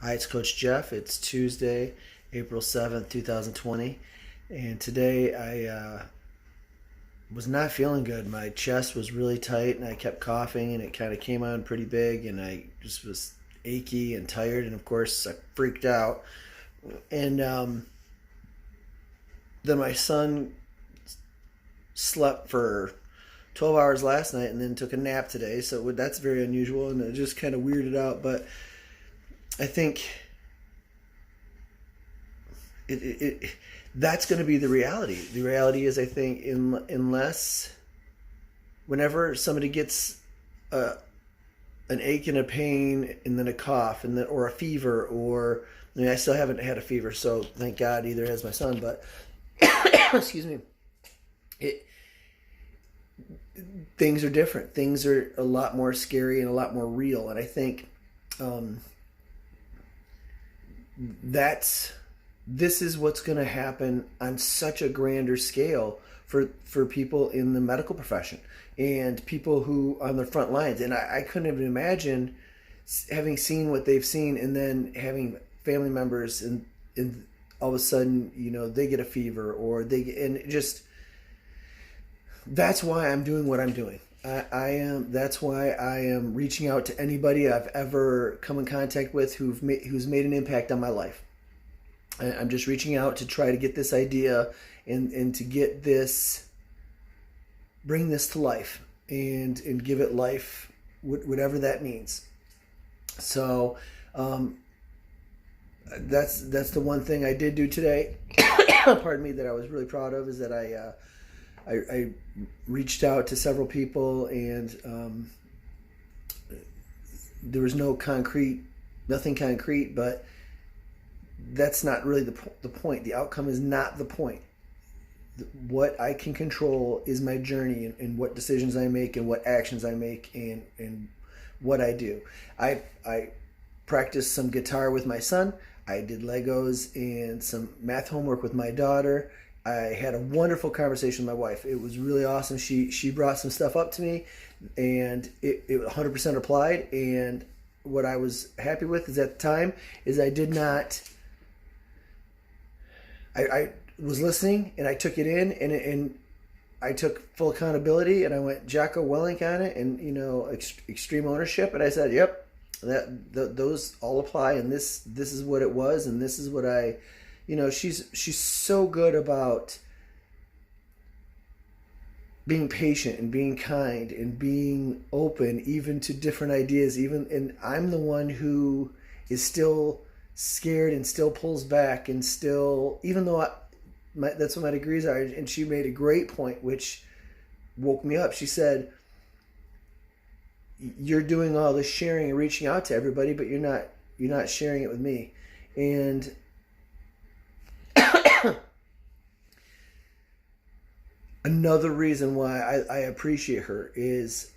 Hi, it's Coach Jeff. It's Tuesday, April 7th, 2020. And today I was not feeling good. My chest was really tight and I kept coughing and it kind of came on pretty big and I just was achy and tired. And of course, I freaked out. And then my son slept for 12 hours last night and then took a nap today. So that's very unusual and it just kind of weirded out. But I think it that's going to be the reality. The reality is, I think, unless whenever somebody gets a, an ache and a pain, and then a cough, and then or a fever, or I mean, I still haven't had a fever, so thank God. Either has my son, but excuse me. It Things are different. Things are a lot more scary and a lot more real, and I think um, that's this is what's going to happen on such a grander scale for people in the medical profession and people who on the front lines. And I couldn't even imagine having seen what they've seen and then having family members and all of a sudden, they get a fever or and it just, that's why I'm doing what I'm doing. I am. That's why I am reaching out to anybody I've ever come in contact with who's made an impact on my life. I'm just reaching out to try to get this idea and to get this, bring this to life and give it life, whatever that means. So that's the one thing I did do today. Pardon me, that I was really proud of is that I reached out to several people and there was nothing concrete, but that's not really the point. The outcome is not the point. What I can control is my journey and what decisions I make and what actions I make and what I do. I practiced some guitar with my son. I did Legos and some math homework with my daughter. I had a wonderful conversation with my wife. It was really awesome. She brought some stuff up to me and it 100% applied. And what I was happy with is at the time is I did not I was listening and I took it in and I took full accountability and I went Jocko Willink on it and extreme ownership and I said, yep, those all apply and this is what it was and this is what she's so good about being patient and being kind and being open even to different ideas, even, and I'm the one who is still scared and still pulls back and still, even though that's what my degrees are. And she made a great point which woke me up. She said, you're doing all this sharing and reaching out to everybody, but you're not sharing it with me. And another reason why I appreciate her is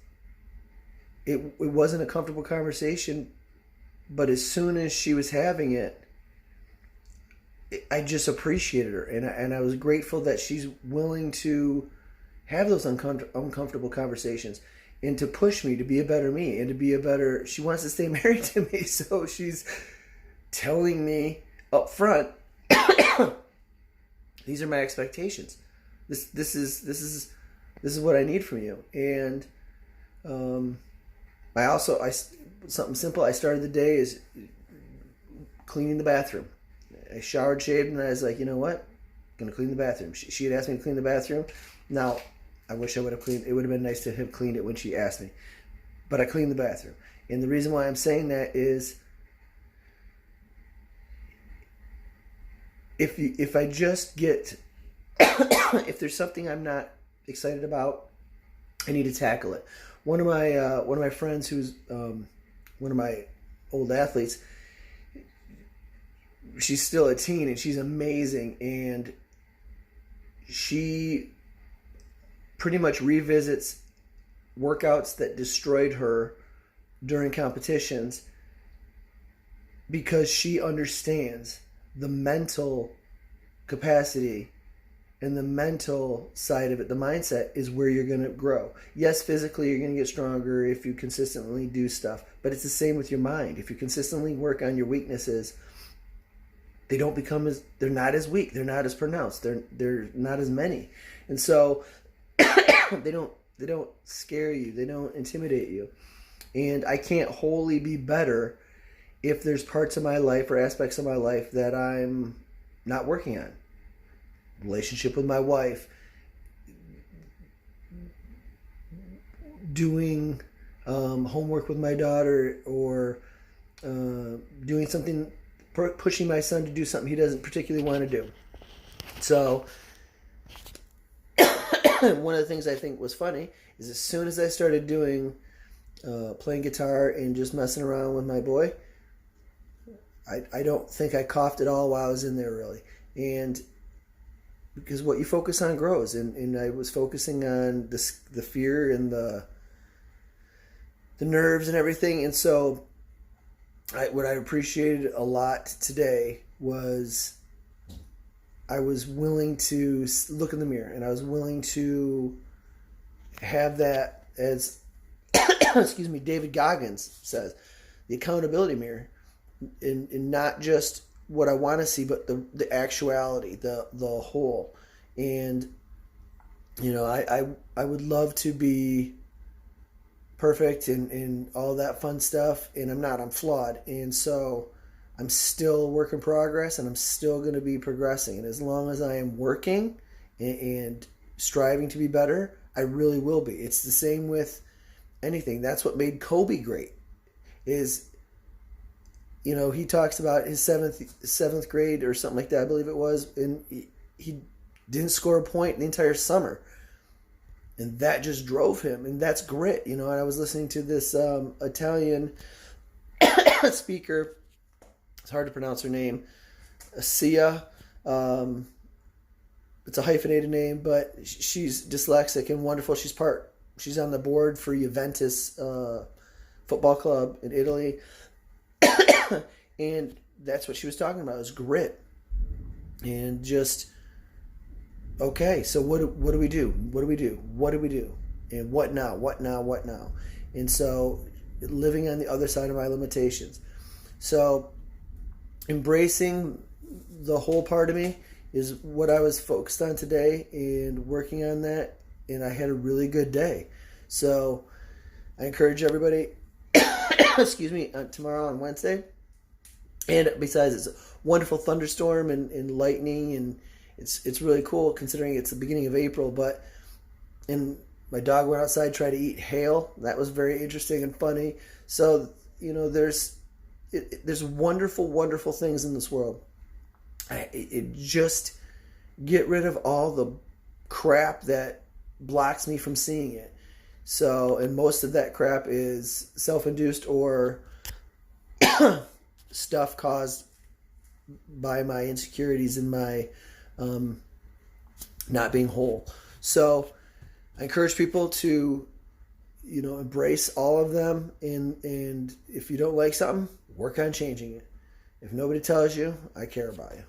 it wasn't a comfortable conversation, but as soon as she was having it, I just appreciated her, and I was grateful that she's willing to have those uncomfortable conversations and to push me to be a better me and to be a better. She wants to stay married to me, so she's telling me up front, these are my expectations. This is what I need from you, and I something simple. I started the day is cleaning the bathroom. I showered, shaved, and I was like, you know what? I'm gonna clean the bathroom. She had asked me to clean the bathroom. Now, I wish I would have cleaned. It would have been nice to have cleaned it when she asked me, but I cleaned the bathroom. And the reason why I'm saying that is, if I just get, if there's something I'm not excited about, I need to tackle it. One of my friends who's one of my old athletes, she's still a teen and she's amazing, and she pretty much revisits workouts that destroyed her during competitions because she understands the mental capacity and the mental side of it, the mindset, is where you're going to grow. Yes, physically you're going to get stronger if you consistently do stuff, but it's the same with your mind. If you consistently work on your weaknesses, they're not as weak, they're not as pronounced, they're not as many. And so they don't scare you, they don't intimidate you. And I can't wholly be better if there's parts of my life or aspects of my life that I'm not working on. Relationship with my wife, doing homework with my daughter, or doing something, pushing my son to do something he doesn't particularly want to do. So one of the things I think was funny is as soon as I started doing playing guitar and just messing around with my boy, I don't think I coughed at all while I was in there, really. And because what you focus on grows, and I was focusing on the fear and the nerves and everything. And so what I appreciated a lot today was I was willing to look in the mirror, and I was willing to have that, as excuse me, David Goggins says, the accountability mirror, and not just what I want to see, but the actuality, the whole. And I would love to be perfect and all that fun stuff, and I'm not. I'm flawed, and so I'm still a work in progress, and I'm still going to be progressing. And as long as I am working and striving to be better, I really will be. It's the same with anything. That's what made Kobe great. He talks about his seventh grade or something like that, I believe it was, and he didn't score a point in the entire summer, and that just drove him, and that's grit. And I was listening to this Italian speaker. It's hard to pronounce her name, Sia. It's a hyphenated name, but she's dyslexic and wonderful. She's on the board for Juventus football club in Italy. And that's what she was talking about, is grit. And just, okay, so what do we do? What do we do? What do we do? And what now? What now? What now? And so living on the other side of my limitations. So embracing the whole part of me is what I was focused on today, and working on that. And I had a really good day. So I encourage everybody, excuse me, tomorrow on Wednesday. And besides, it's a wonderful thunderstorm and lightning, and it's really cool considering it's the beginning of April. And my dog went outside, tried to eat hail. That was very interesting and funny. So there's wonderful, wonderful things in this world. It just get rid of all the crap that blocks me from seeing it. So, and most of that crap is self-induced or stuff caused by my insecurities and my not being whole. So I encourage people to embrace all of them, and if you don't like something, work on changing it. If nobody tells you, I care about you.